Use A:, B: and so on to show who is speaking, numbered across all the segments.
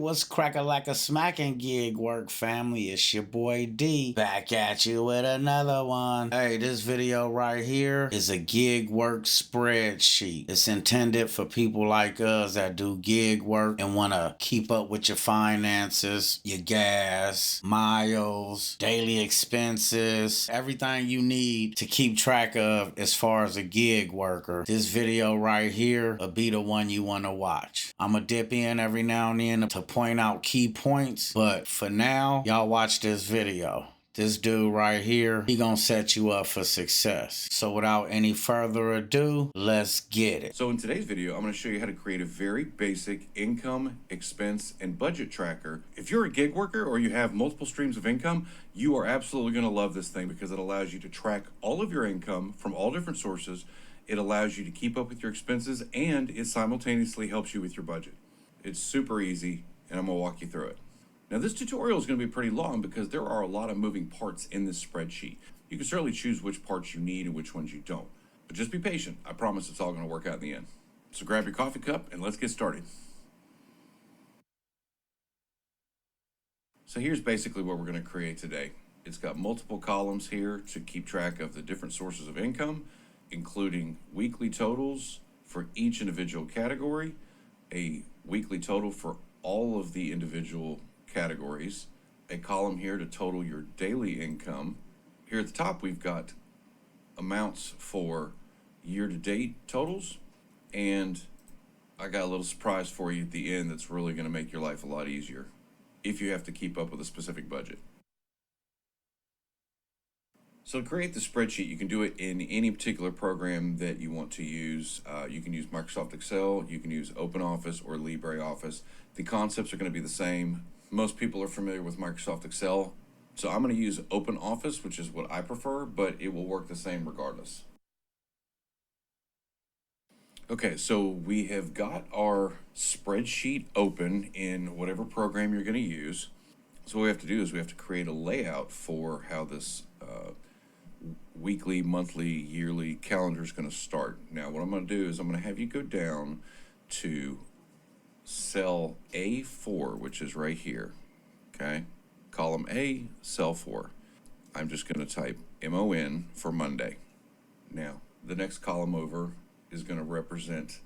A: what's crack-a-lack-a-smacking gig work family? It's your boy D, back at you with another one. Hey, this video right here is a gig work spreadsheet. It's intended for people like us that do gig work and want to keep up with your finances, your gas, miles, daily expenses, everything you need to keep track of as far as a gig worker. This video right here will be the one you want to watch. I'm gonna dip in every now and then to point out key points, but for now, y'all watch this video. This dude right here, he gonna set you up for success. So without any further ado, let's get it.
B: So in today's video, I'm going to show you how to create a very basic income, expense, and budget tracker. If you're a gig worker or you have multiple streams of income, you are absolutely going to love this thing because it allows you to track all of your income from all different sources. It allows you to keep up with your expenses, and it simultaneously helps you with your budget. It's super easy, and I'm going to walk you through it. Now, this tutorial is going to be pretty long because there are a lot of moving parts in this spreadsheet. You can certainly choose which parts you need and which ones you don't. But just be patient. I promise it's all going to work out in the end. So grab your coffee cup and let's get started. So here's basically what we're going to create today. It's got multiple columns here to keep track of the different sources of income, including weekly totals for each individual category, a weekly total for all of the individual categories, a column here to total your daily income. Here at the top, we've got amounts for year-to-date totals, and I got a little surprise for you at the end that's really going to make your life a lot easier if you have to keep up with a specific budget. So to create the spreadsheet, you can do it in any particular program that you want to use. You can use Microsoft Excel, you can use OpenOffice or LibreOffice. The concepts are going to be the same. Most people are familiar with Microsoft Excel. So I'm going to use OpenOffice, which is what I prefer, but it will work the same regardless. Okay, so we have got our spreadsheet open in whatever program you're going to use. So what we have to do is we have to create a layout for how this weekly, monthly, yearly calendar is going to start. Now, what I'm going to do is I'm going to have you go down to cell A4, which is right here, okay? Column A, cell 4. I'm just going to type MON for Monday. Now, the next column over is going to represent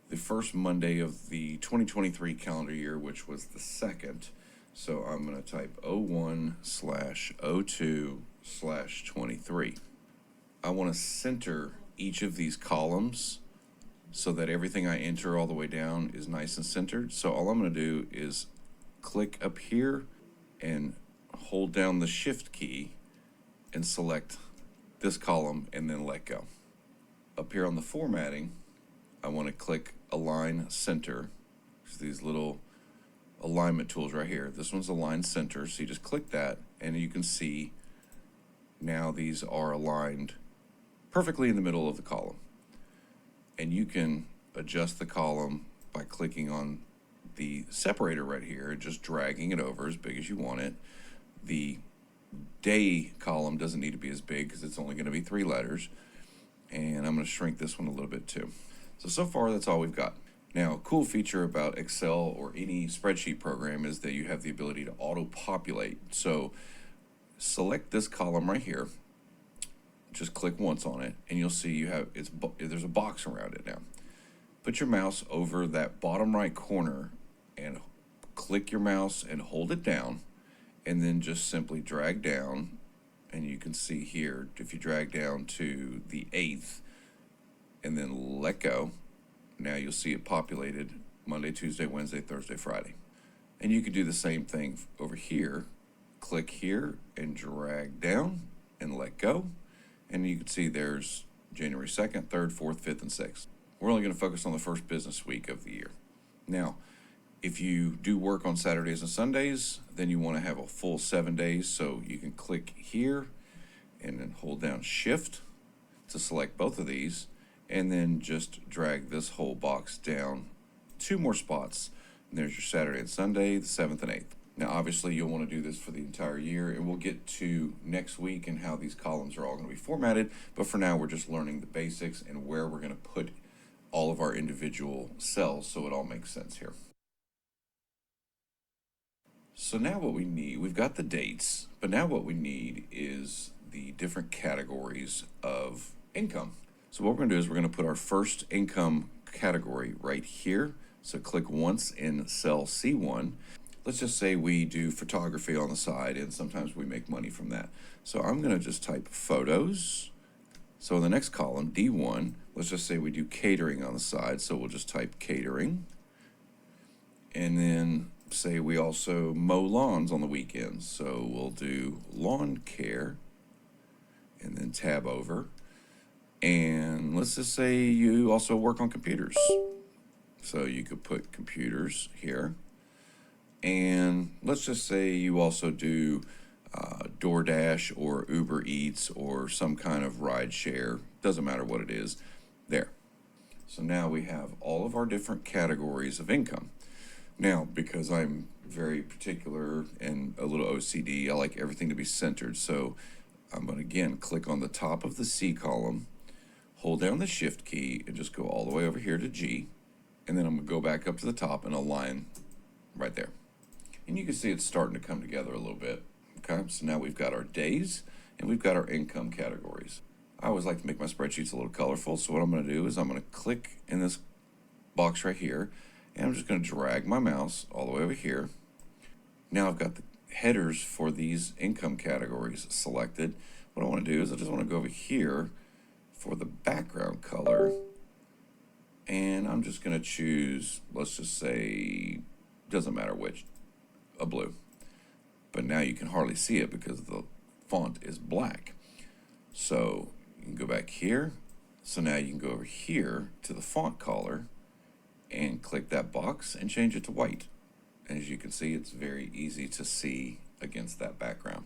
B: the first Monday of the 2023 calendar year, which was the 2nd. So I'm going to type 01/02/23. I want to center each of these columns so that everything I enter all the way down is nice and centered. So all I'm going to do is click up here and hold down the shift key and select this column and then let go. Up here on the formatting, I want to click Align Center. There's these little alignment tools right here. This one's Align Center, so you just click that and you can see now these are aligned perfectly in the middle of the column. And you can adjust the column by clicking on the separator right here and just dragging it over as big as you want it. The day column doesn't need to be as big because it's only going to be 3 letters. And I'm going to shrink this one a little bit too. So far that's all we've got. Now, a cool feature about Excel or any spreadsheet program is that you have the ability to auto-populate. So select this column right here, just click once on it, and you'll see you have there's a box around it now. Put your mouse over that bottom right corner and click your mouse and hold it down, and then just simply drag down. And you can see here, if you drag down to the 8th and then let go, now you'll see it populated Monday, Tuesday, Wednesday, Thursday, Friday. And you could do the same thing over here. Click here and drag down and let go. And you can see there's January 2nd, 3rd, 4th, 5th, and 6th. We're only going to focus on the first business week of the year. Now, if you do work on Saturdays and Sundays, then you want to have a full 7 days. So you can click here and then hold down Shift to select both of these, and then just drag this whole box down 2 more spots. And there's your Saturday and Sunday, the 7th and 8th. Now, obviously, you'll want to do this for the entire year, and we'll get to next week and how these columns are all going to be formatted. But for now, we're just learning the basics and where we're going to put all of our individual cells so it all makes sense here. So now what we need, we've got the dates, but now what we need is the different categories of income. So what we're going to do is we're going to put our first income category right here. So click once in cell C1. Let's just say we do photography on the side, and sometimes we make money from that. So I'm going to just type photos. So in the next column, D1, let's just say we do catering on the side. So we'll just type catering. And then say we also mow lawns on the weekends. So we'll do lawn care and then tab over. And let's just say you also work on computers. So you could put computers here. And let's just say you also do DoorDash or Uber Eats or some kind of ride share. Doesn't matter what it is. There. So now we have all of our different categories of income. Now, because I'm very particular and a little OCD, I like everything to be centered. So I'm going to, again, click on the top of the C column, hold down the Shift key, and just go all the way over here to G. And then I'm going to go back up to the top and align right there. And you can see it's starting to come together a little bit. Okay, so now we've got our days and we've got our income categories. I always like to make my spreadsheets a little colorful. So what I'm going to do is I'm going to click in this box right here, and I'm just going to drag my mouse all the way over here. Now I've got the headers for these income categories selected. What I want to do is I just want to go over here for the background color, and I'm just going to choose, let's just say, doesn't matter which, a blue. But now you can hardly see it because the font is black. So you can go back here. So now you can go over here to the font color and click that box and change it to white. And as you can see, it's very easy to see against that background.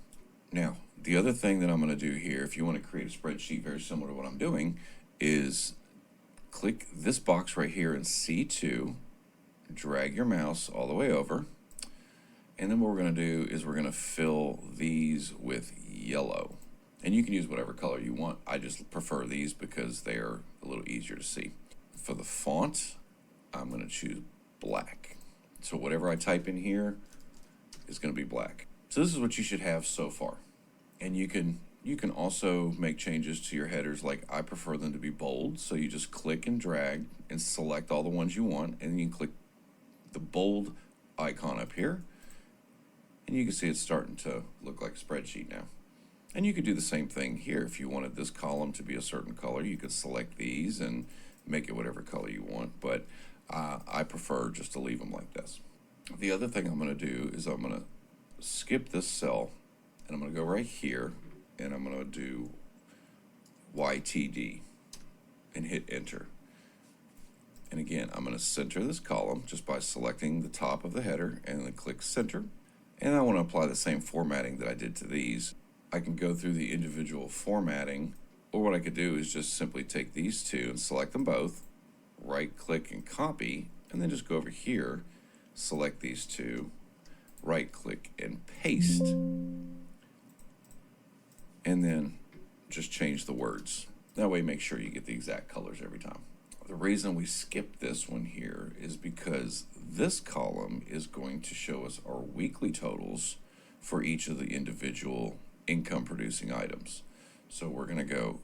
B: Now, the other thing that I'm going to do here, if you want to create a spreadsheet very similar to what I'm doing, is click this box right here in C2, drag your mouse all the way over, and then what we're going to do is we're going to fill these with yellow. And you can use whatever color you want. I just prefer these because they're a little easier to see. For the font, I'm going to choose black. So whatever I type in here is going to be black. So this is what you should have so far. And you can also make changes to your headers. Like I prefer them to be bold. So you just click and drag and select all the ones you want. And you can click the bold icon up here. And you can see it's starting to look like a spreadsheet now. And you could do the same thing here. If you wanted this column to be a certain color, you could select these and make it whatever color you want. But I prefer just to leave them like this. The other thing I'm going to do is I'm going to skip this cell, and I'm going to go right here, and I'm going to do YTD and hit enter. And again, I'm going to center this column just by selecting the top of the header and then click center. And I want to apply the same formatting that I did to these. I can go through the individual formatting, or what I could do is just simply take these two and select them both, right click and copy, and then just go over here, select these two, right click and paste, and then just change the words. That way make sure you get the exact colors every time. The reason we skipped this one here is because this column is going to show us our weekly totals for each of the individual income producing items. So we're going to go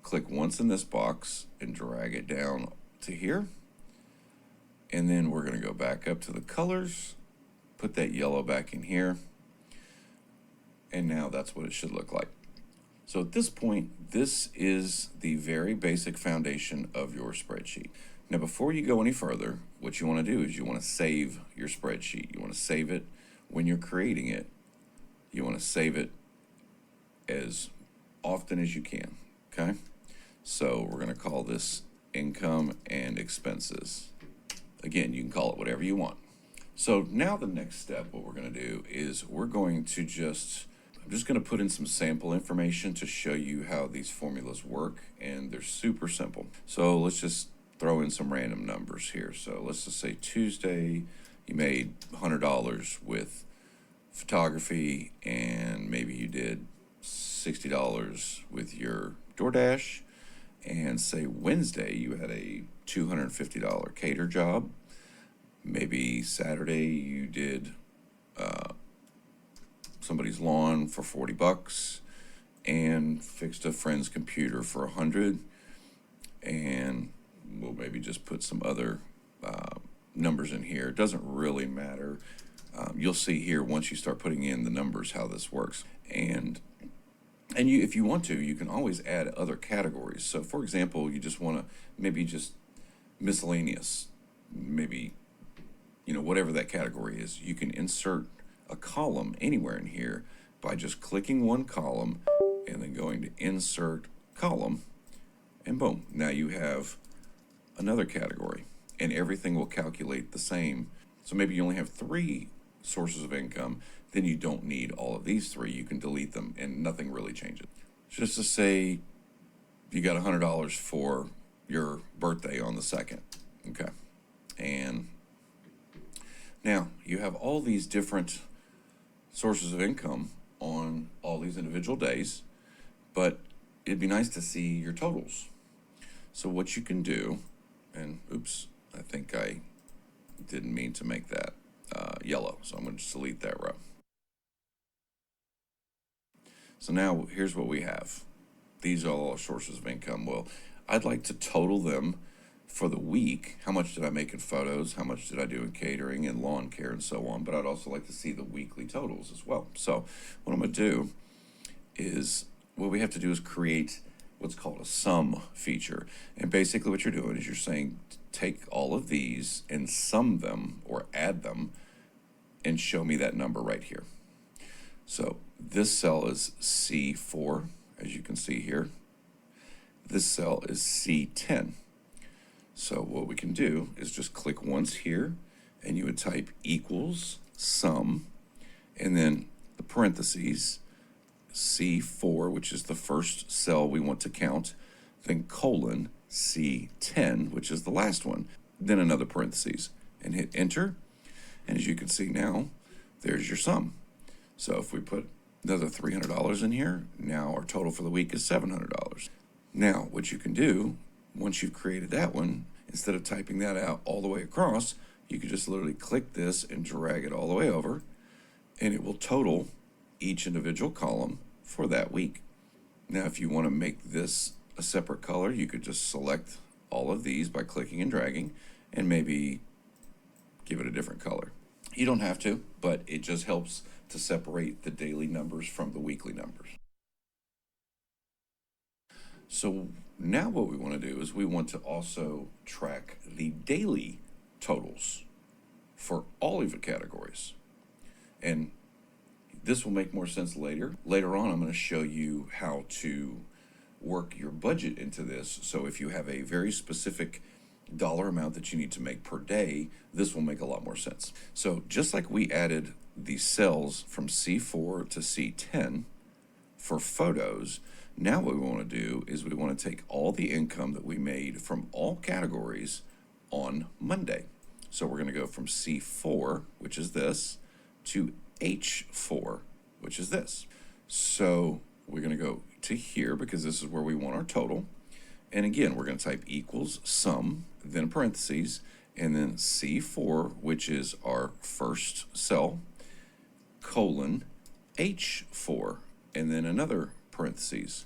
B: click once in this box and drag it down to here. And then we're going to go back up to the colors, put that yellow back in here. And now that's what it should look like. So at this point, this is the very basic foundation of your spreadsheet. Now, before you go any further, what you want to do is you want to save your spreadsheet. You want to save it when you're creating it. You want to save it as often as you can, okay? So we're going to call this income and expenses. Again, you can call it whatever you want. So now the next step, what we're going to do is we're going to I'm just going to put in some sample information to show you how these formulas work, and they're super simple. So let's just throw in some random numbers here. So let's just say Tuesday, you made $100 with photography, and maybe you did $60 with your DoorDash, and say Wednesday you had a $250 cater job. Maybe Saturday you did somebody's lawn for $40 and fixed a friend's computer for $100, and we'll maybe just put some other numbers in here. It doesn't really matter. You'll see here once you start putting in the numbers how this works. And you, if you want to, you can always add other categories. So for example, you just want to maybe just miscellaneous, maybe, you know, whatever that category is, you can insert a column anywhere in here by just clicking one column and then going to insert column, and boom, now you have another category, and everything will calculate the same. So maybe you only have 3 sources of income, then you don't need all of these 3. You can delete them and nothing really changes. Just to say you got $100 for your birthday on the 2nd, okay? And now you have all these different sources of income on all these individual days, but it'd be nice to see your totals. So what you can do, and oops, I think I didn't mean to make that yellow, so I'm going to delete that row. So now here's what we have. These are all our sources of income. Well, I'd like to total them for the week. How much did I make in photos? How much did I do in catering and lawn care and so on? But I'd also like to see the weekly totals as well. So what I'm going to do is, what we have to do is create what's called a sum feature. And basically what you're doing is you're saying, take all of these and sum them or add them and show me that number right here. So this cell is C4, as you can see here. This cell is C10. So what we can do is just click once here, and you would type equals sum, and then the parentheses, C4, which is the first cell we want to count, then colon C10, which is the last one, then another parentheses, and hit enter. And as you can see now, there's your sum. So if we put another $300 in here, now our total for the week is $700. Now, what you can do, once you've created that one, instead of typing that out all the way across, you can just literally click this and drag it all the way over, and it will total each individual column for that week. Now, if you want to make this a separate color, you could just select all of these by clicking and dragging, and maybe give it a different color. You don't have to, but it just helps to separate the daily numbers from the weekly numbers. So now what we want to do is we want to also track the daily totals for all of the categories. And this will make more sense later. Later on, I'm going to show you how to work your budget into this. So if you have a very specific dollar amount that you need to make per day, this will make a lot more sense. So just like we added the cells from C4 to C10 for photos, now what we want to do is we want to take all the income that we made from all categories on Monday. So we're going to go from C4, which is this, to H4, which is this. So we're going to go to here because this is where we want our total. And again, we're going to type equals sum, then parentheses, and then C4, which is our first cell, colon H4, and then another parentheses.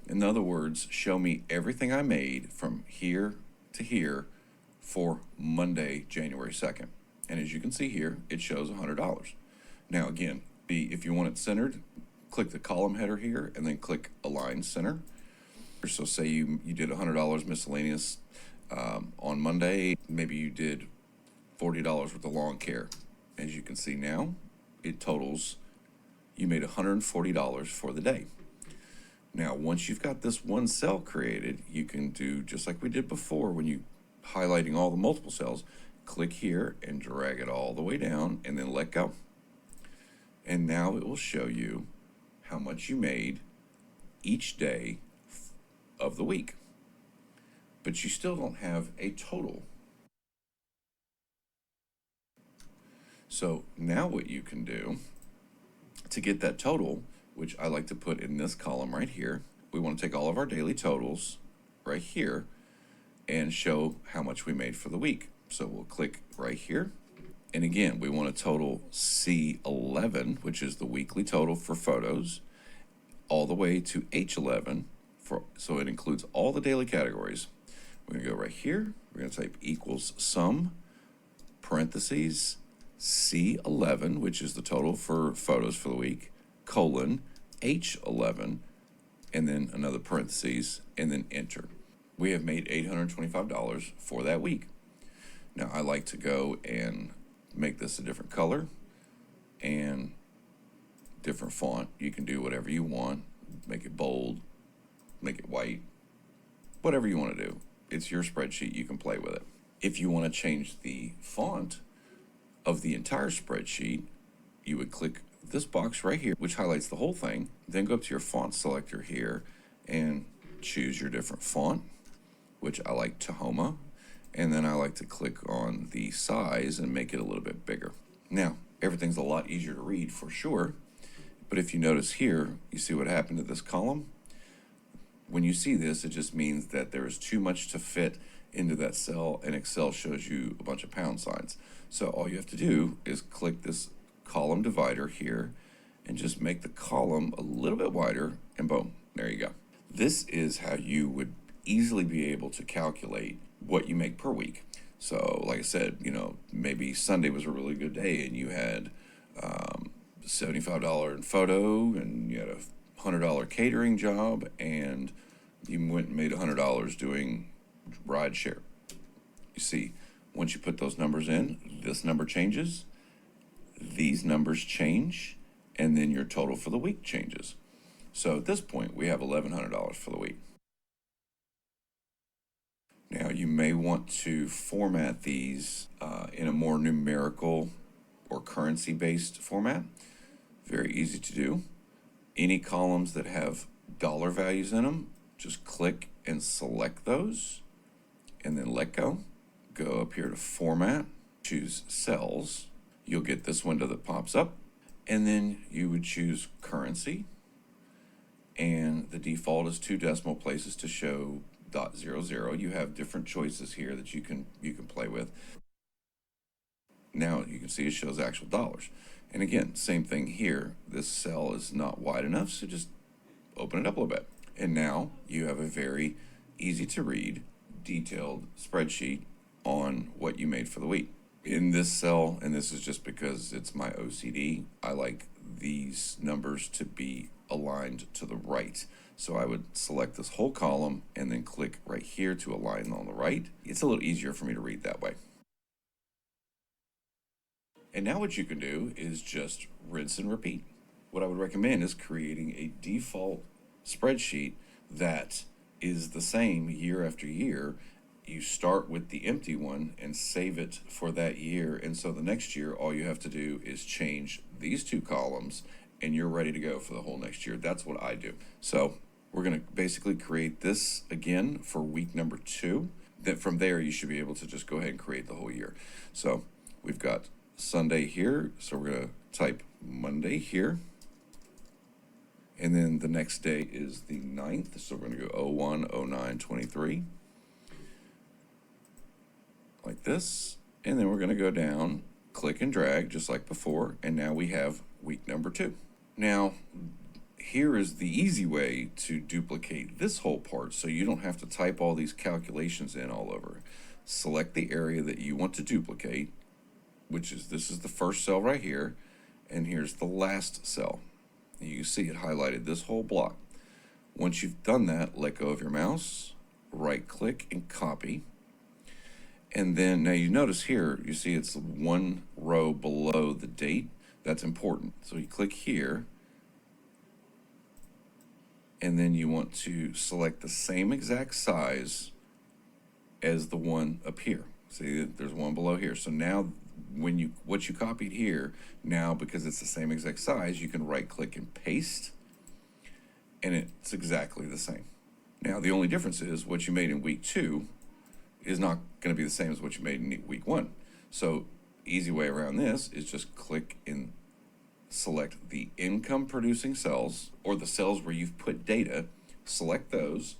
B: In other words, show me everything I made from here to here for Monday, January 2nd. And as you can see here, it shows $100. Now again, if you want it centered, click the column header here and then click Align Center. So say you did $100 miscellaneous on Monday, maybe you did $40 worth of lawn care. As you can see now, it totals, you made $140 for the day. Now, once you've got this one cell created, you can do just like we did before when you highlighting all the multiple cells, click here and drag it all the way down and then let go. And now it will show you how much you made each day of the week. But you still don't have a total. So now what you can do to get that total, which I like to put in this column right here, we want to take all of our daily totals right here and show how much we made for the week. So we'll click right here And again, we want to total C11, which is the weekly total for photos, all the way to H11, so it includes all the daily categories. We're going to go right here. We're going to type equals sum, parentheses, C11, which is the total for photos for the week, colon, H11, and then another parentheses, and then enter. We have made $825 for that week. Now, I like to go and make this a different color and different font. You can do whatever you want. Make it bold, make it white, whatever you want to do. It's your spreadsheet. You can play with it. If you want to change the font of the entire spreadsheet, you would click this box right here, which highlights the whole thing. Then go up to your font selector here and choose your different font, which I like Tahoma. And then I like to click on the size and make it a little bit bigger. Now, everything's a lot easier to read for sure. But if you notice here, you see what happened to this column? When you see this, it just means that there is too much to fit into that cell, and Excel shows you a bunch of pound signs. So all you have to do is click this column divider here and just make the column a little bit wider, and boom, there you go. This is how you would easily be able to calculate what you make per week. So like I said, maybe Sunday was a really good day and you had $75 in photo and you had a $100 catering job and you went and made $100 doing ride share. You see, once you put those numbers in, this number changes, these numbers change, and then your total for the week changes. So at this point, we have $1,100 for the week. Now, you may want to format these in a more numerical or currency-based format. Very easy to do. Any columns that have dollar values in them, just click and select those, and then let go. Go up here to Format, choose Cells. You'll get this window that pops up, and then you would choose Currency, and the default is 2 decimal places to show .00. You have different choices here that you can play with. Now you can see it shows actual dollars. And again, same thing here. This cell is not wide enough, so just open it up a little bit. And now you have a very easy to read, detailed spreadsheet on what you made for the week. In this cell, and this is just because it's my OCD, I like these numbers to be aligned to the right. So I would select this whole column and then click right here to align on the right. It's a little easier for me to read that way. And now what you can do is just rinse and repeat. What I would recommend is creating a default spreadsheet that is the same year after year. You start with the empty one and save it for that year. And so the next year, all you have to do is change these 2 columns and you're ready to go for the whole next year. That's what I do. So we're going to basically create this again for week number 2. Then from there, you should be able to just go ahead and create the whole year. So we've got Sunday here. So we're going to type Monday here. And then the next day is the 9th. So we're going to go 01/09/23. Like this. And then we're going to go down, click and drag just like before. And now we have week number 2. Now, here is the easy way to duplicate this whole part so you don't have to type all these calculations in all over. Select the area that you want to duplicate, which is, this is the first cell right here, and here's the last cell. And you can see it highlighted this whole block. Once you've done that, let go of your mouse, right click and copy. And then now you notice here, you see it's 1 row below the date. That's important. So you click here, and then you want to select the same exact size as the one up here. See, there's one below here. So now what you copied here, now because it's the same exact size, you can right click and paste, and it's exactly the same. Now the only difference is what you made in week 2 is not going to be the same as what you made in week 1. So easy way around this is just click and select the income producing cells, or the cells where you've put data, select those,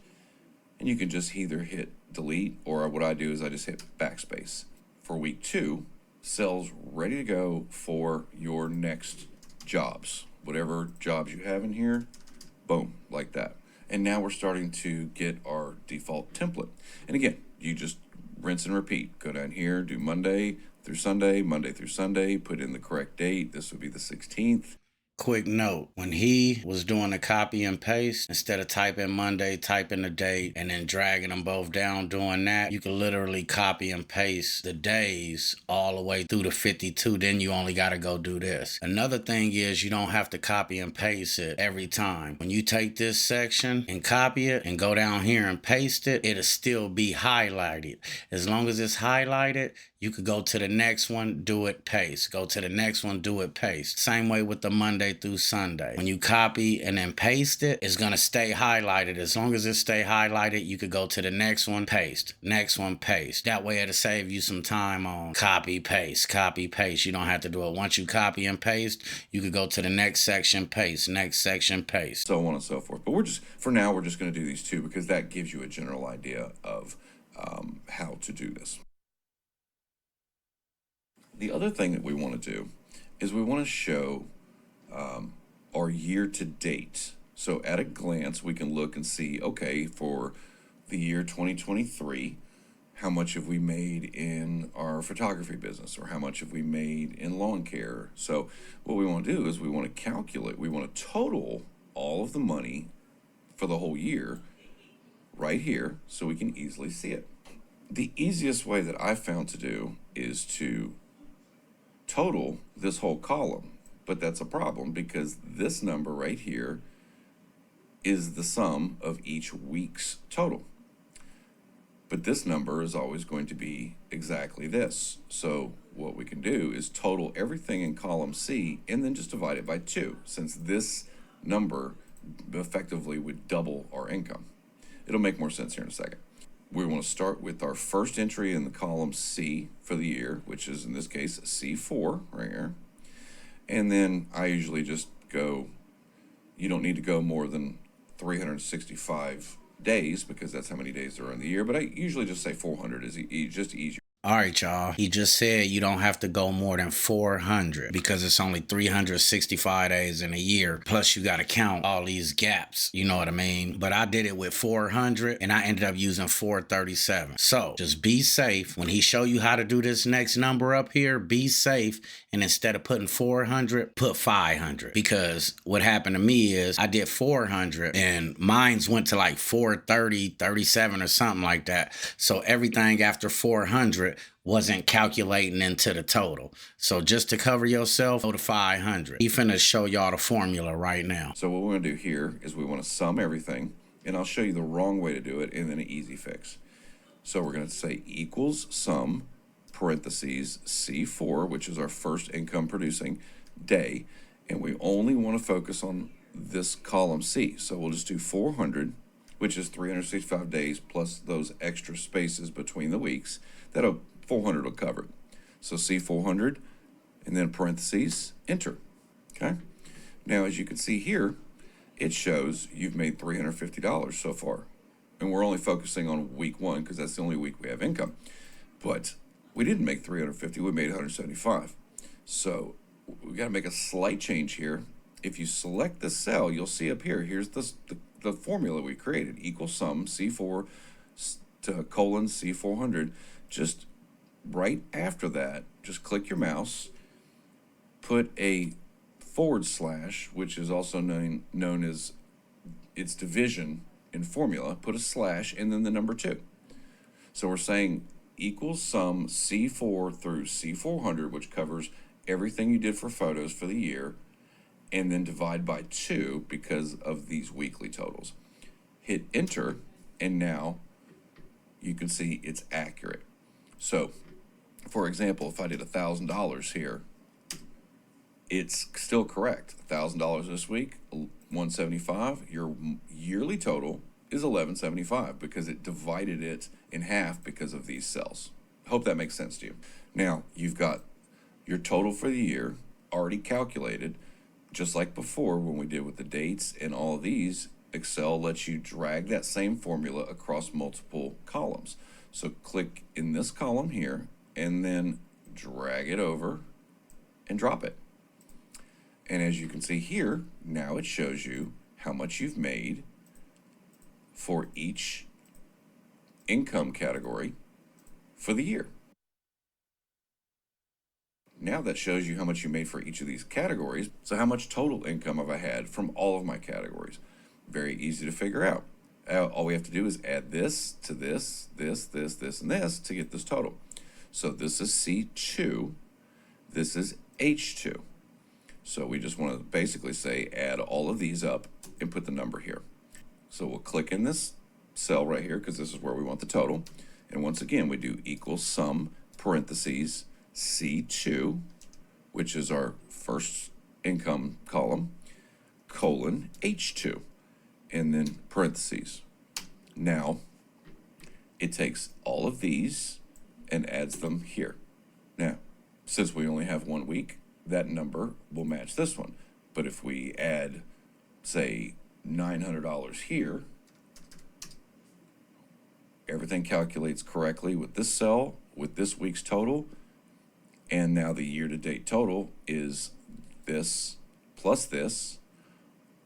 B: and you can just either hit delete, or what I do is I just hit backspace. For week 2, cells ready to go for your next jobs. Whatever jobs you have in here, boom, like that. And now we're starting to get our default template. And again, you just rinse and repeat. Go down here, do Monday through Sunday, Monday through Sunday, put in the correct date. This would be the 16th.
A: Quick note, when he was doing the copy and paste, instead of typing Monday, typing the date, and then dragging them both down doing that, you can literally copy and paste the days all the way through to 52. Then you only got to go do this. Another thing is you don't have to copy and paste it every time. When you take this section and copy it and go down here and paste it, it'll still be highlighted. As long as it's highlighted, you could go to the next one, do it, paste. Go to the next one, do it, paste. Same way with the Monday through Sunday. When you copy and then paste it, it's going to stay highlighted. As long as it stay highlighted, you could go to the next one, paste. Next one, paste. That way it'll save you some time on copy, paste, copy, paste. You don't have to do it. Once you copy and paste, you could go to the next section, paste. Next section, paste.
B: So on and so forth. But for now, we're just going to do these two because that gives you a general idea of how to do this. The other thing that we want to do is we want to show our year to date. So at a glance, we can look and see, okay, for the year 2023, how much have we made in our photography business, or how much have we made in lawn care? So what we want to do is we want to calculate, we want to total all of the money for the whole year right here so we can easily see it. The easiest way that I've found to do is to total this whole column, but that's a problem because this number right here is the sum of each week's total. But this number is always going to be exactly this. So what we can do is total everything in column C and then just divide it by 2, since this number effectively would double our income. It'll make more sense here in a second. We want to start with our first entry in the column C for the year, which is in this case C4 right here. And then I usually just go, you don't need to go more than 365 days because that's how many days there are in the year, but I usually just say 400 is just easier.
A: All right, y'all. He just said you don't have to go more than 400 because it's only 365 days in a year. Plus, you got to count all these gaps. You know what I mean? But I did it with 400 and I ended up using 437. So just be safe. When he show you how to do this next number up here, be safe. And instead of putting 400, put 500. Because what happened to me is I did 400 and mine's went to like 430, 37 or something like that. So everything after 400 wasn't calculating into the total. So just to cover yourself, go to 500. He finna show y'all the formula right now.
B: So what we're gonna do here is we wanna sum everything, and I'll show you the wrong way to do it and then an easy fix. So we're gonna say equals sum, parentheses, C4, which is our first income producing day, and we only wanna focus on this column C. So we'll just do 400, which is 365 days plus those extra spaces between the weeks. 400 will cover it. So C400 and then parentheses, enter. Okay. Now, as you can see here, it shows you've made $350 so far. And we're only focusing on week 1 because that's the only week we have income. But we didn't make 350, we made 175. So we got to make a slight change here. If you select the cell, you'll see up here, here's the formula we created, equal sum C4 to colon C400. Just right after that, just click your mouse, put a /, which is also known as its division in formula, put a slash and then the number 2. So we're saying equals sum C4 through C400, which covers everything you did for photos for the year, and then divide by 2 because of these weekly totals. Hit enter, and now you can see it's accurate. So, for example, if I did $1,000 here, it's still correct. $1,000 this week, 175. Your yearly total is 1175 because it divided it in half because of these cells. Hope that makes sense to you. Now, you've got your total for the year already calculated, just like before when we did with the dates and all of these. Excel lets you drag that same formula across multiple columns. So click in this column here and then drag it over and drop it. And as you can see here, now it shows you how much you've made for each income category for the year. Now that shows you how much you made for each of these categories. So how much total income have I had from all of my categories? Very easy to figure out. All we have to do is add this to this, this, and this to get this total. So this is C2, this is H2. So we just want to basically say add all of these up and put the number here. So we'll click in this cell right here because this is where we want the total. And once again, we do equals sum parentheses C2, which is our first income column, colon H2, and then parentheses. Now, it takes all of these and adds them here. Now, since we only have 1 week, that number will match this one. But if we add, say, $900 here, everything calculates correctly with this cell, with this week's total, and now the year-to-date total is this plus this,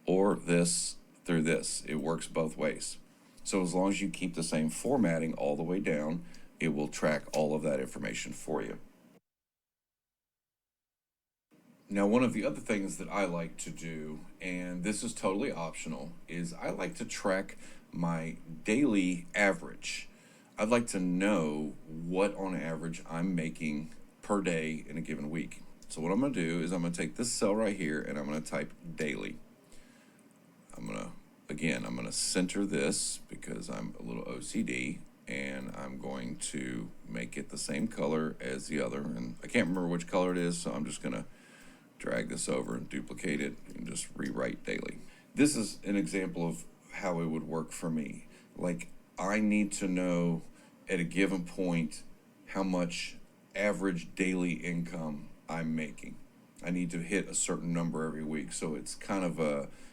B: or this through this. It works both ways. So as long as you keep the same formatting all the way down, it will track all of that information for you. Now, one of the other things that I like to do, and this is totally optional, is I like to track my daily average. I'd like to know what on average I'm making per day in a given week. So what I'm going to do is I'm going to take this cell right here and I'm going to type daily. I'm going to center this because I'm a little OCD, and I'm going to make it the same color as the other. And I can't remember which color it is, so I'm just going to drag this over and duplicate it and just rewrite daily. This is an example of how it would work for me. Like, I need to know at a given point how much average daily income I'm making. I need to hit a certain number every week. So it's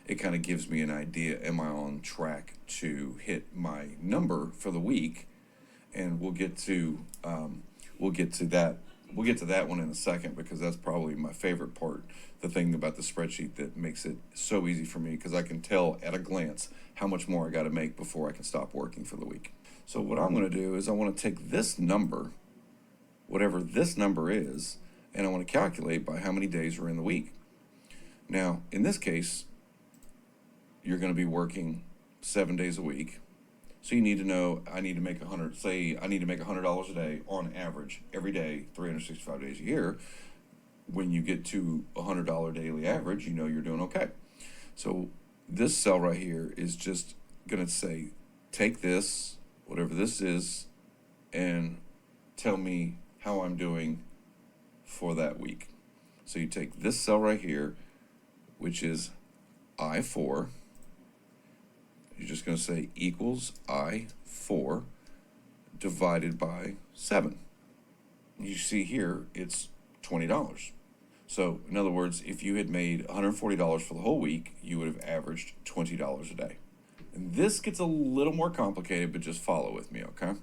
B: it kind of gives me an idea, am I on track to hit my number for the week? And we'll get to that one in a second, because that's probably my favorite part, the thing about the spreadsheet that makes it so easy for me, because I can tell at a glance how much more I got to make before I can stop working for the week. So what I'm going to do is I want to take this number, whatever this number is, and I want to calculate by how many days are in the week. Now, in this case, you're going to be working 7 days a week. So you need to know, I need to make $100 a day on average every day, 365 days a year. When you get to $100 daily average, you know you're doing okay. So this cell right here is just going to say, take this, whatever this is, and tell me how I'm doing for that week. So you take this cell right here, which is I4. You're just going to say equals I4 divided by 7. You see here, it's $20. So in other words, if you had made $140 for the whole week, you would have averaged $20 a day. And this gets a little more complicated, but just follow with me, okay?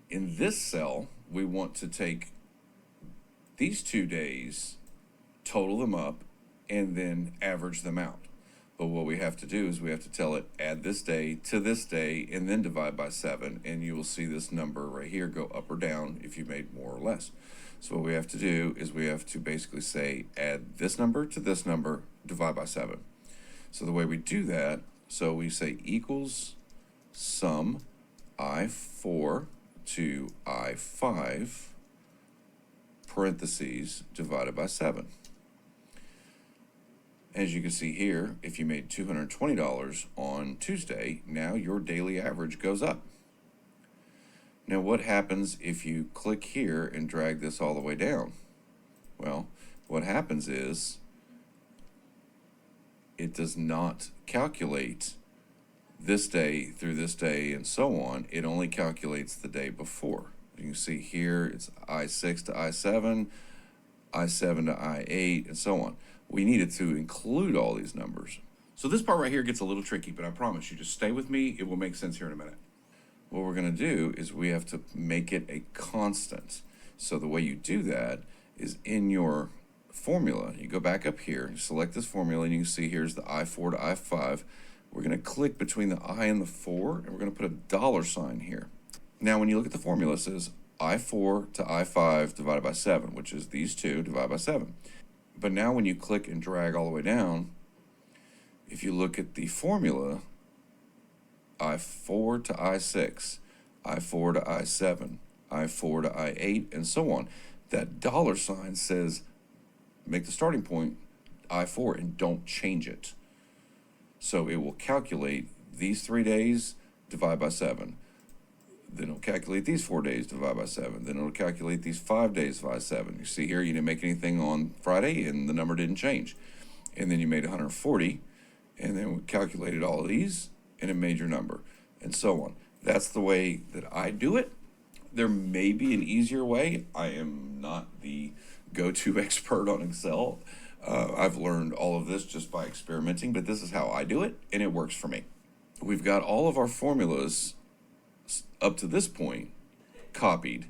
B: In this cell, we want to take these 2 days, total them up, and then average them out. But what we have to do is we have to tell it, add this day to this day, and then divide by 7, and you will see this number right here go up or down if you made more or less. So what we have to do is we have to basically say, add this number to this number, divide by 7. So the way we do that, so we say equals sum I4 to I5, parentheses, divided by 7. As you can see here, if you made $220 on Tuesday, now your daily average goes up. Now, what happens if you click here and drag this all the way down? Well, what happens is it does not calculate this day through this day and so on. It only calculates the day before. You can see here it's I6 to I7, I7 to I8, and so on. We needed to include all these numbers. So this part right here gets a little tricky, but I promise you, just stay with me. It will make sense here in a minute. What we're going to do is we have to make it a constant. So the way you do that is in your formula. You go back up here, you select this formula, and you can see here's the I4 to I5. We're going to click between the I and the 4, and we're going to put a dollar sign here. Now, when you look at the formula, it says I4 to I5 divided by 7, which is these two divided by 7. But now when you click and drag all the way down, if you look at the formula, I4 to I6, I4 to I7, I4 to I8, and so on, that dollar sign says make the starting point I4 and don't change it. So it will calculate these 3 days, divide by 7. Then it'll calculate these 4 days, divide by 7. Then it'll calculate these 5 days, divide by 7. You see here, you didn't make anything on Friday, and the number didn't change. And then you made 140, and then we calculated all of these, and it made your number, and so on. That's the way that I do it. There may be an easier way. I am not the go-to expert on Excel. I've learned all of this just by experimenting, but this is how I do it, and it works for me. We've got all of our formulas up to this point copied.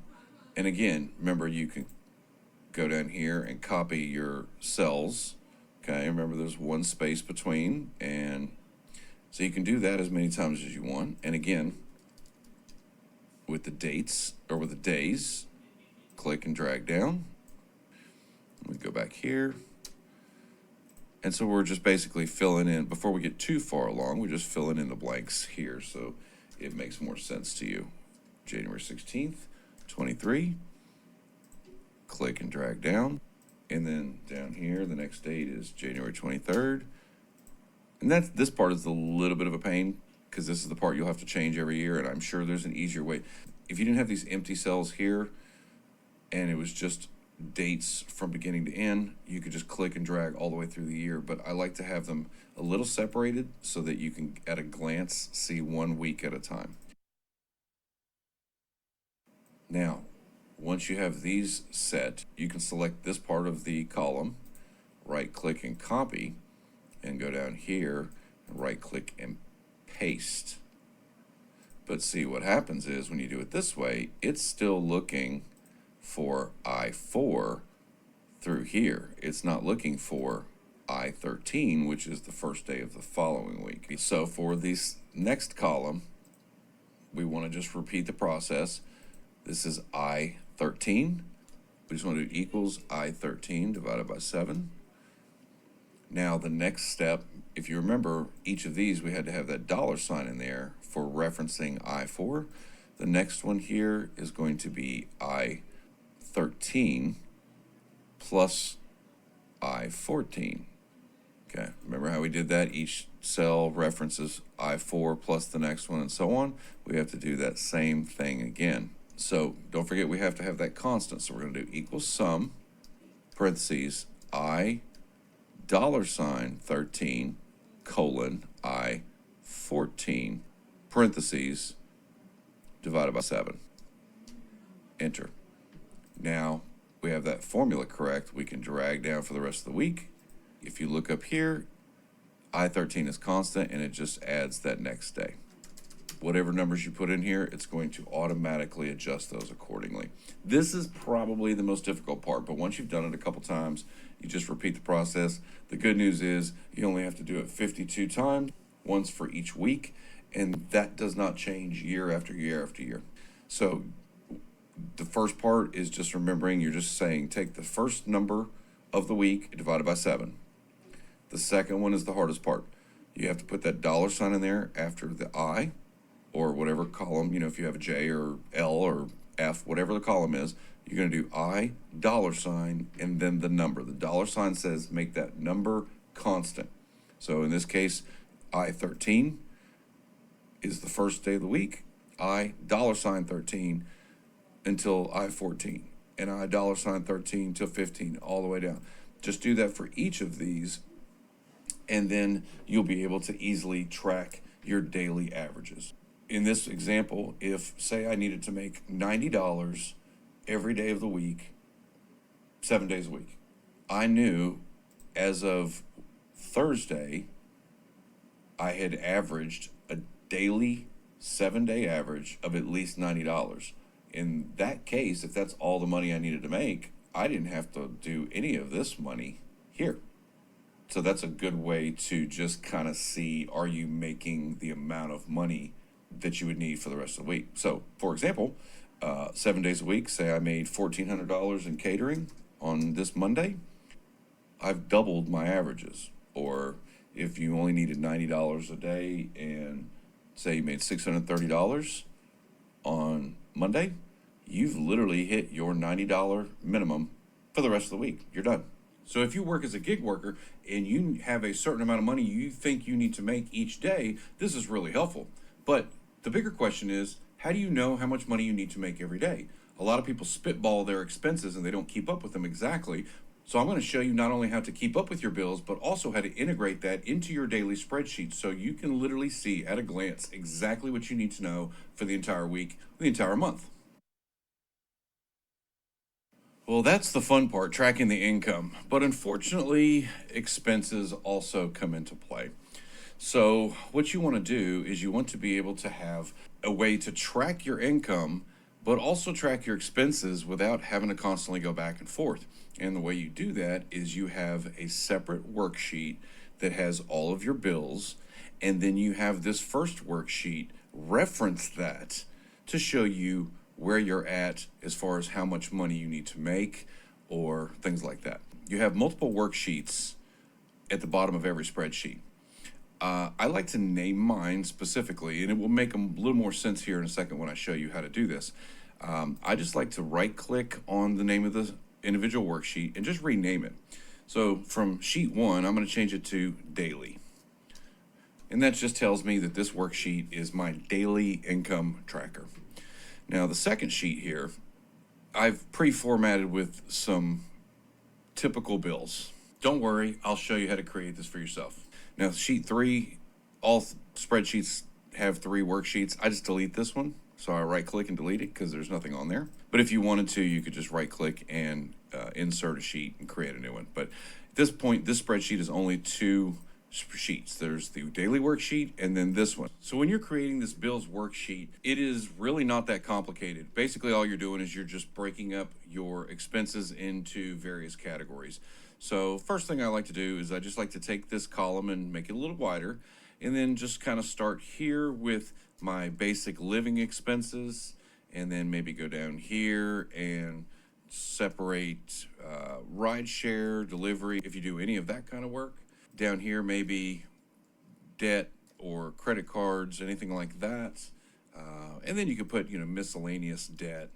B: And again, remember, you can go down here and copy your cells. Okay, remember there's one space between, and so you can do that as many times as you want. And again, with the dates or with the days, click and drag down. We go back here. And so we're just basically filling in, before we get too far along, we're just filling in the blanks here so it makes more sense to you. January 16th, 23. Click and drag down. And then down here, the next date is January 23rd. And this part is a little bit of a pain because this is the part you'll have to change every year, and I'm sure there's an easier way. If you didn't have these empty cells here and it was just dates from beginning to end, you could just click and drag all the way through the year. But I like to have them a little separated so that you can, at a glance, see 1 week at a time. Now, once you have these set, you can select this part of the column, right-click and copy, and go down here and right-click and paste. But see, what happens is when you do it this way, it's still looking for I4 through here. It's not looking for I13, which is the first day of the following week. So for this next column, we want to just repeat the process. This is I13. We just want to do equals I13 divided by 7. Now the next step, if you remember, each of these we had to have that dollar sign in there for referencing I4. The next one here is going to be I13 plus I14. Okay, remember how we did that? Each cell references I4 plus the next one and so on. We have to do that same thing again. So don't forget we have to have that constant. So we're going to do equals sum, parentheses, I dollar sign 13 colon I 14 parentheses divided by 7. Enter. Now we have that formula correct. We can drag down for the rest of the week. If you look up here, I13 is constant and it just adds that next day. Whatever numbers you put in here, it's going to automatically adjust those accordingly. This is probably the most difficult part, but once you've done it a couple times, you just repeat the process. The good news is you only have to do it 52 times, once for each week, and that does not change year after year after year. So the first part is just remembering, you're just saying take the first number of the week divided by 7. The second one is the hardest part. You have to put that dollar sign in there after the I, or whatever column, if you have a J or L or F, whatever the column is, you're going to do I, dollar sign, and then the number. The dollar sign says make that number constant. So in this case, I13 is the first day of the week. I, dollar sign 13 until I14. And I, dollar sign 13 till 15, all the way down. Just do that for each of these, and then you'll be able to easily track your daily averages. In this example, if, say, I needed to make $90 every day of the week, 7 days a week, I knew as of Thursday, I had averaged a daily 7-day average of at least $90. in that case, if that's all the money I needed to make, I didn't have to do any of this money here. So that's a good way to just kind of see, are you making the amount of money that you would need for the rest of the week? So, for example, 7 days a week, say I made $1,400 in catering on this Monday, I've doubled my averages. Or if you only needed $90 a day and say you made $630 on Monday, you've literally hit your $90 minimum for the rest of the week. You're done. So if you work as a gig worker and you have a certain amount of money you think you need to make each day, this is really helpful. But the bigger question is, how do you know how much money you need to make every day? A lot of people spitball their expenses and they don't keep up with them exactly. So I'm going to show you not only how to keep up with your bills, but also how to integrate that into your daily spreadsheet so you can literally see at a glance exactly what you need to know for the entire week, the entire month. Well, that's the fun part, tracking the income. But unfortunately, expenses also come into play. So, what you want to do is you want to be able to have a way to track your income, but also track your expenses without having to constantly go back and forth. And the way you do that is you have a separate worksheet that has all of your bills, and then you have this first worksheet reference that to show you where you're at as far as how much money you need to make or things like that. You have multiple worksheets at the bottom of every spreadsheet. I like to name mine specifically, and it will make a little more sense here in a second when I show you how to do this. I just like to right click on the name of the individual worksheet and just rename it. So from sheet 1, I'm going to change it to daily. And that just tells me that this worksheet is my daily income tracker. Now, the second sheet here, I've pre-formatted with some typical bills. Don't worry, I'll show you how to create this for yourself. Now, sheet 3, all spreadsheets have 3 worksheets. I just delete this one, so I right-click and delete it because there's nothing on there. But if you wanted to, you could just right-click and insert a sheet and create a new one. But at this point, this spreadsheet is only 2 sheets. There's the daily worksheet and then this one. So when you're creating this bills worksheet, it is really not that complicated. Basically, all you're doing is you're just breaking up your expenses into various categories. So first thing I like to do is I just like to take this column and make it a little wider, and then just kind of start here with my basic living expenses, and then maybe go down here and separate ride share, delivery, if you do any of that kind of work. Down here, maybe debt or credit cards, anything like that. And then you could put, miscellaneous debt.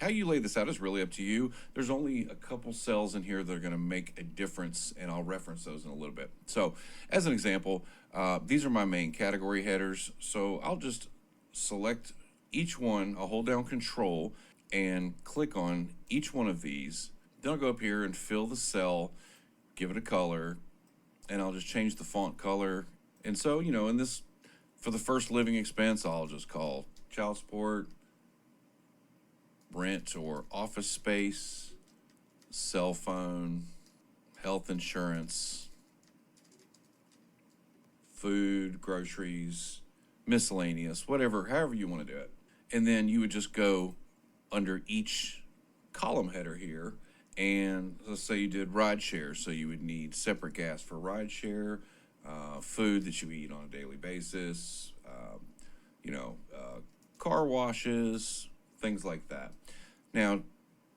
B: How you lay this out is really up to you. There's only a couple cells in here that are going to make a difference, and I'll reference those in a little bit. So, as an example, these are my main category headers. So I'll just select each one. I'll hold down Control and click on each one of these. Then I'll go up here and fill the cell, give it a color, and I'll just change the font color. And so, in this, for the first living expense, I'll just call child support, rent or office space, cell phone, health insurance, food, groceries, miscellaneous, whatever, however you want to do it. And then you would just go under each column header here. And let's say you did ride share, so you would need separate gas for ride share, food that you eat on a daily basis, car washes, things like that. Now,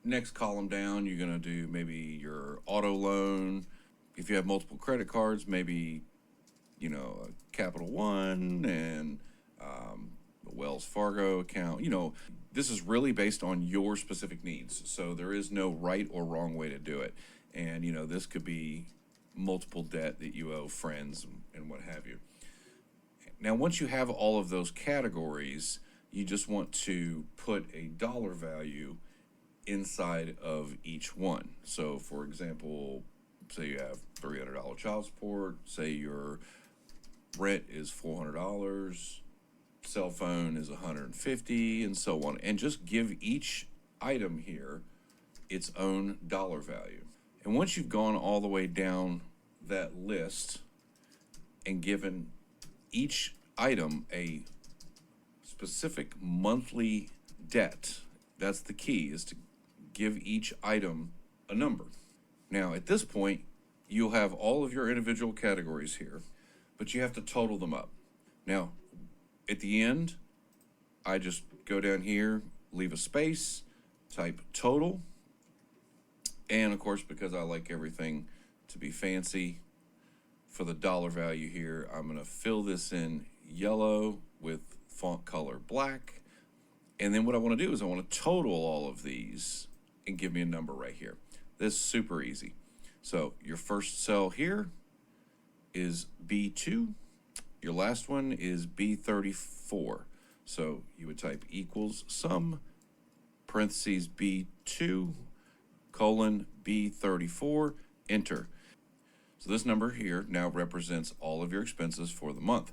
B: next column down, you're going to do maybe your auto loan. If you have multiple credit cards, maybe, a Capital One and a Wells Fargo account. This is really based on your specific needs. So there is no right or wrong way to do it. And, this could be multiple debt that you owe friends and what have you. Now, once you have all of those categories, you just want to put a dollar value inside of each one. So, for example, say you have $300 child support, say your rent is $400, cell phone is $150, and so on. And just give each item here its own dollar value. And once you've gone all the way down that list and given each item a specific monthly debt, That's the key, is to give each item a number. Now, at this point, you'll have all of your individual categories here, but you have to total them up. Now, at the end, I just go down here, leave a space, type total, and of course, because I like everything to be fancy, for the dollar value here, I'm going to fill this in yellow with font color black. And then what I want to do is I want to total all of these and give me a number right here. This is super easy. So your first cell here is B2. Your last one is B34. So you would type equals sum, parentheses B2, colon B34, enter. So this number here now represents all of your expenses for the month.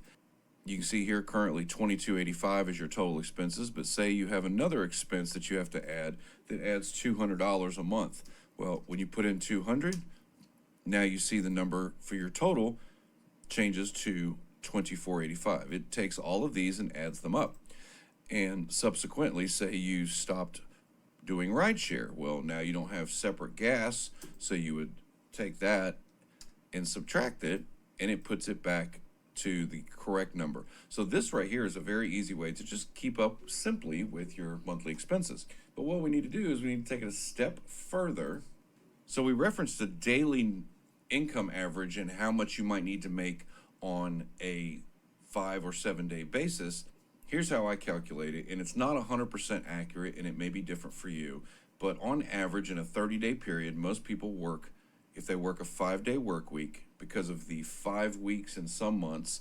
B: You can see here currently $22.85 is your total expenses, but say you have another expense that you have to add that adds $200 a month. Well, when you put in 200, now you see the number for your total changes to $24.85. It takes all of these and adds them up. And subsequently, say you stopped doing rideshare. Well, now you don't have separate gas, so you would take that and subtract it, and it puts it back to the correct number. So this right here is a very easy way to just keep up simply with your monthly expenses. But what we need to do is we need to take it a step further. So we referenced the daily income average and how much you might need to make on a 5 or 7 day basis. Here's how I calculate it, and it's not 100% accurate, and it may be different for you, but on average in a 30-day period, most people work, if they work a 5-day work week, because of the 5 weeks in some months,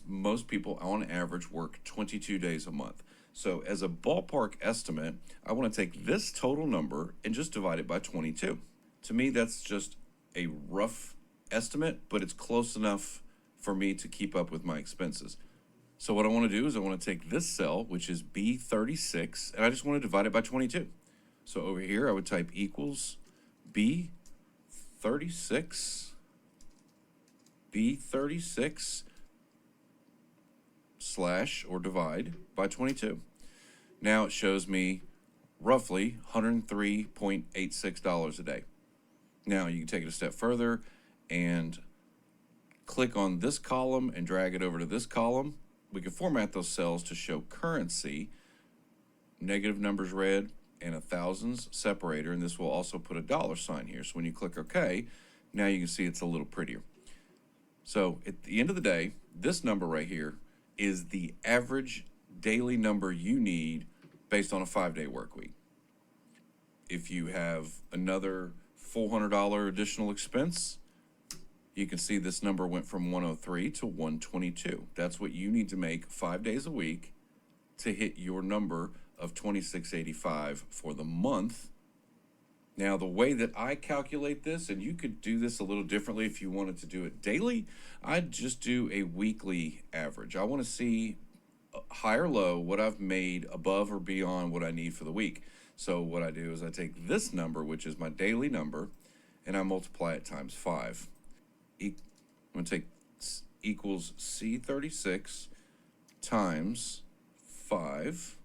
B: most people on average work 22 days a month. So as a ballpark estimate, I want to take this total number and just divide it by 22. To me, that's just a rough estimate, but it's close enough for me to keep up with my expenses. So what I want to do is I want to take this cell, which is B36, and I just want to divide it by 22. So over here, I would type equals B36 slash or divide by 22. Now it shows me roughly $103.86 a day. Now you can take it a step further and click on this column and drag it over to this column. We can format those cells to show currency, negative numbers red, and a thousands separator, and this will also put a dollar sign here. So when you click OK, now you can see it's a little prettier. So at the end of the day, this number right here is the average daily number you need based on a 5-day work week. If you have another $400 additional expense, you can see this number went from 103 to 122. That's what you need to make 5 days a week to hit your number of $26.85 for the month. Now, the way that I calculate this, and you could do this a little differently if you wanted to do it daily, I'd just do a weekly average. I want to see high or low what I've made above or beyond what I need for the week. So what I do is I take this number, which is my daily number, and I multiply it times 5. I'm going to take equals C36 times 5.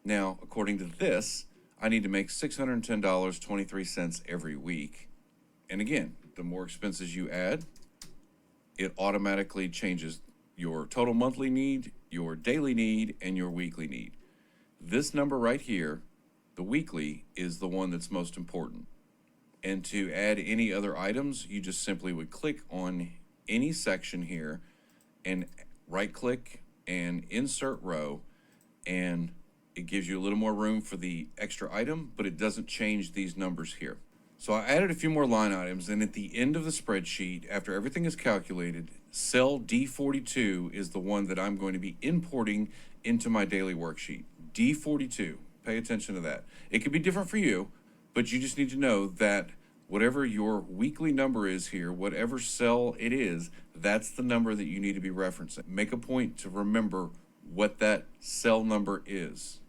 B: Now, according to this, I need to make $610.23 every week. And again, the more expenses you add, it automatically changes your total monthly need, your daily need, and your weekly need. This number right here, the weekly, is the one that's most important. And to add any other items, you just simply would click on any section here and right click and insert row, and it gives you a little more room for the extra item, but it doesn't change these numbers here. So I added a few more line items, and at the end of the spreadsheet, after everything is calculated, cell D42 is the one that I'm going to be importing into my daily worksheet. D42, pay attention to that. It could be different for you, but you just need to know that whatever your weekly number is here, whatever cell it is, that's the number that you need to be referencing. Make a point to remember what that cell number is.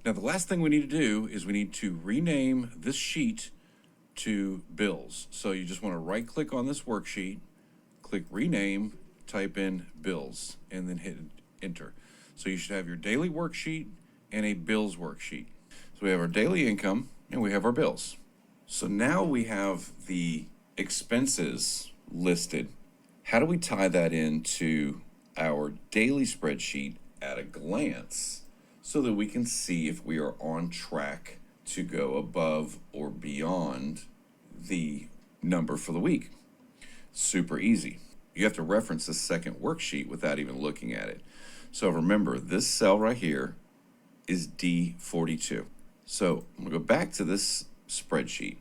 B: Now, the last thing we need to do is we need to rename this sheet to bills. So you just want to right click on this worksheet, click rename, type in bills, and then hit enter. So you should have your daily worksheet and a bills worksheet. So we have our daily income and we have our bills. So now we have the expenses listed. How do we tie that into our daily spreadsheet at a glance so that we can see if we are on track to go above or beyond the number for the week? Super easy. You have to reference the second worksheet without even looking at it. So remember, this cell right here is D42. So I'm gonna go back to this spreadsheet.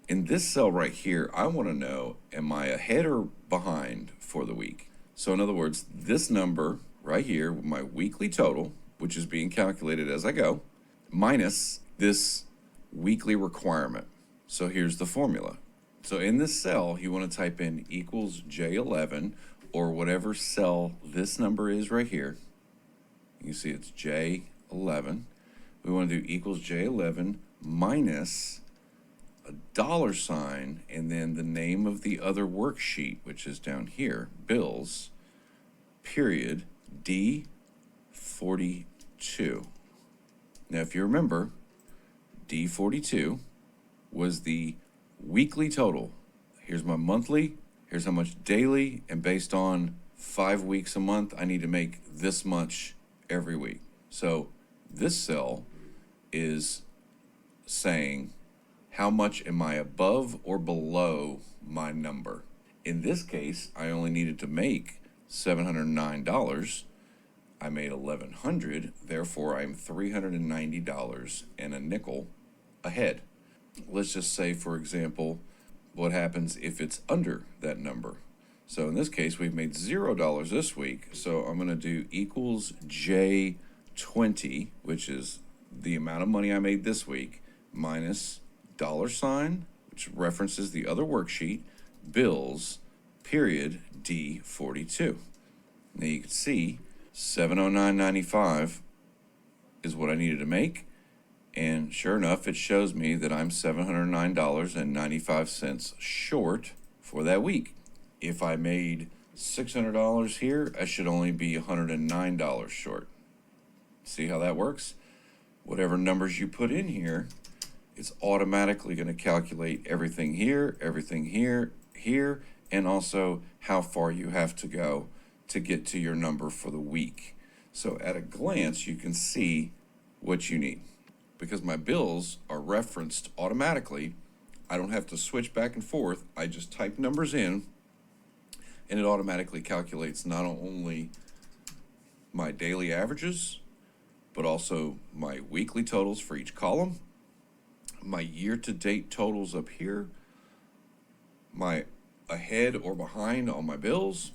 B: In this cell right here, I want to know, am I ahead or behind for the week? So in other words, this number right here, my weekly total, which is being calculated as I go, minus this weekly requirement. So here's the formula. So in this cell, you want to type in equals J11 or whatever cell this number is right here. You see it's J11. We want to do equals J11 minus a dollar sign and then the name of the other worksheet, which is down here, bills, period, D42. Now, if you remember, D42 was the weekly total. Here's my monthly, here's how much daily, and based on 5 weeks a month, I need to make this much every week. So this cell is saying, how much am I above or below my number? In this case, I only needed to make $709. I made $1,100, therefore I'm $390 and a nickel ahead. Let's just say, for example, what happens if it's under that number. So in this case, we've made $0 this week, so I'm going to do equals J20, which is the amount of money I made this week, minus dollar sign, which references the other worksheet, bills, period, D42. Now you can see 709.95 is what I needed to make, and sure enough, it shows me that I'm $709.95 short for that week. If I made $600 here, I should only be $109 short. See how that works? Whatever numbers you put in here, it's automatically going to calculate everything here, here, and also how far you have to go to get to your number for the week. So at a glance, you can see what you need. Because my bills are referenced automatically, I don't have to switch back and forth. I just type numbers in, and it automatically calculates not only my daily averages, but also my weekly totals for each column, my year-to-date totals up here, my ahead or behind on my bills.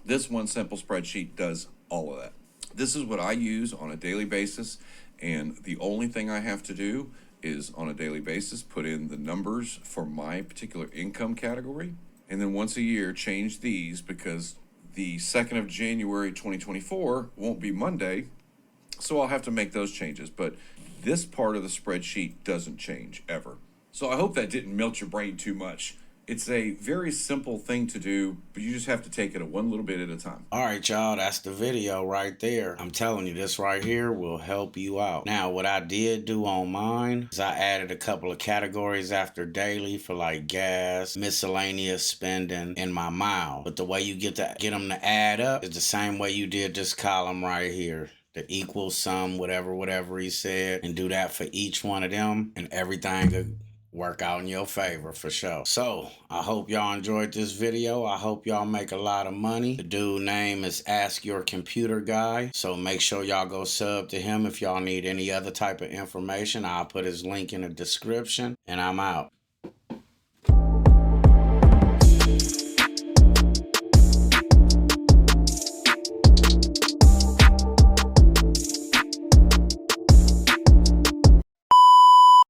B: This one simple spreadsheet does all of that. This is what I use on a daily basis, and the only thing I have to do is on a daily basis put in the numbers for my particular income category, and then once a year change these, because the 2nd of January 2024 won't be Monday, so I'll have to make those changes. But this part of the spreadsheet doesn't change ever. So I hope that didn't melt your brain too much. It's a very simple thing to do, but you just have to take it one little bit at a time.
A: All right, y'all, that's the video right there. I'm telling you, this right here will help you out. Now, what I did do on mine is I added a couple of categories after daily for like gas, miscellaneous spending, and my mile. But the way you get them to add up is the same way you did this column right here. The equal sum, whatever he said, and do that for each one of them, and everything will work out in your favor for sure. So I hope y'all enjoyed this video. I hope y'all make a lot of money. The dude name is Ask Your Computer Guy, so make sure y'all go sub to him if y'all need any other type of information. I'll put his link in the description, and I'm out.